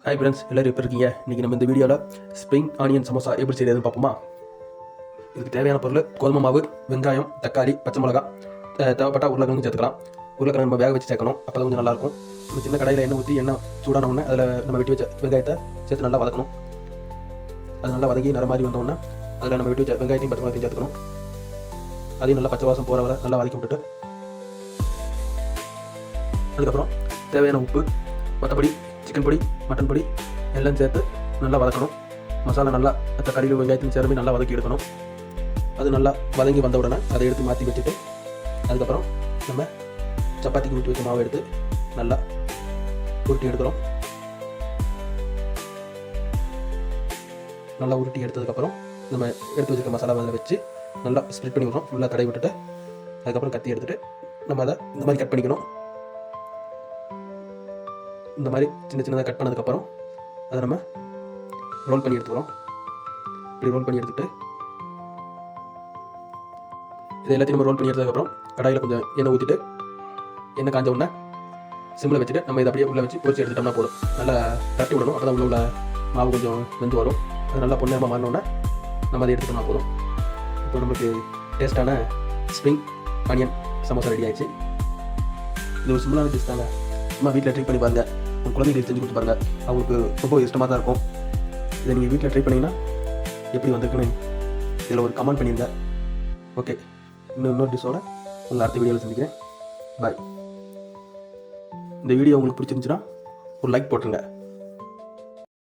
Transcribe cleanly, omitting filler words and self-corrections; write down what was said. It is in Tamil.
ஹாய் ஃப்ரெண்ட்ஸ், எல்லோரும் எப்படி இருக்கீங்க? இன்றைக்கி நம்ம இந்த வீடியோவில் ஸ்ப்ரிங் ஆனியன் சமோசா எப்படி செய்யறதுன்னு பார்ப்போமா. இதுக்கு தேவையான பொருள் கோதுமை மாவு, வெங்காயம், தக்காளி, பச்சை மிளகா, தேவைப்பட்டால் உருளைக்கிழங்கு சேர்த்துக்கலாம். உருளைக்கிழங்கு நம்ம வேக வச்சு சேர்க்கணும், அப்போ தான் கொஞ்சம் நல்லாயிருக்கும். நம்ம சின்ன கடையில் எண்ணெய் ஊற்றி எண்ணெய் சூடான உடனே அதில் நம்ம வெட்டி வச்ச வெங்காயத்தை சேர்த்து நல்லா வதக்கணும். அது நல்லா வதங்கி நிற மாதிரி வந்தோடனே அதில் நம்ம வெட்டி வச்ச வெங்காயத்தையும் பச்சை மிளகாத்தையும் சேர்த்துக்கணும். அதையும் நல்லா பச்சை வாசம் போகிற வரை நல்லா வதக்கி விட்டுட்டு அதுக்கப்புறம் தேவையான உப்பு, மற்றபடி சிக்கன் பொடி, மட்டன் பொடி எல்லாம் சேர்த்து நல்லா வதக்கணும். மசாலா நல்லா தக்காளியும் வெங்காயத்தையும் சேர்த்து நல்லா வதக்கி எடுக்கணும். அது நல்லா வதங்கி வந்த உடனே அதை எடுத்து மாற்றி வச்சுட்டு அதுக்கப்புறம் நம்ம சப்பாத்திக்கு ஊற்றி வச்ச மாவை எடுத்து நல்லா உருட்டி எடுக்கிறோம். நல்லா உருட்டி எடுத்ததுக்கப்புறம் நம்ம எடுத்து வச்சுருக்க மசாலா அதில் வச்சு நல்லா ஸ்ப்ரெட் பண்ணி விடுறோம். ஃபுல்லாக தடவி விட்டுட்டு அதுக்கப்புறம் கத்தி எடுத்துகிட்டு நம்ம அதை இந்த மாதிரி கட் பண்ணிக்கணும். இந்த மாதிரி சின்ன சின்னதாக கட் பண்ணதுக்கப்புறம் அதை நம்ம ரோல் பண்ணி எடுத்துக்கிறோம். இப்படி ரோல் பண்ணி எடுத்துகிட்டு இதை எல்லாத்தையும் நம்ம ரோல் பண்ணி எடுத்ததுக்கப்புறம் கடாயில் கொஞ்சம் எண்ணெய் ஊற்றிட்டு எண்ணெய் காஞ்ச உடனே சிம்மில் வச்சுட்டு நம்ம இதை அப்படியே உள்ளே வச்சு பொரிச்சு எடுத்துட்டோம்னா போதும். நல்லா தட்டி விடணும், அப்போ தான் உள்ள மாவு கொஞ்சம் வெந்து வரும். அது நல்லா பொன்னேரமாக மாறினோடனே நம்ம அதை எடுத்துட்டோம்னா போதும். இப்போ நம்மளுக்கு டேஸ்ட்டான ஸ்ப்ரிங் ஆனியன் சமோசா ரெடி ஆகிடுச்சு. இது ஒரு சிம்பிளான டிஷ் தாங்க. சும்மா வீட்டில் ட்ரை பண்ணி பாருங்கள். உங்கள் குழந்தைங்களுக்கு செஞ்சு கொடுத்து பாருங்கள், அவங்களுக்கு ரொம்ப இஷ்டமாக தான் இருக்கும். இதை நீங்கள் வீட்டில் ட்ரை பண்ணிங்கன்னா எப்படி வந்திருக்குன்னு இதில் ஒரு கமெண்ட் பண்ணியிருந்தேன். ஓகே, இன்னொரு டிஷ்ஷோட உங்களை அடுத்த வீடியோவில் சந்திக்கிறேன். பாய். இந்த வீடியோ உங்களுக்கு பிடிச்சிருந்துச்சுன்னா ஒரு லைக் போட்டுருங்க.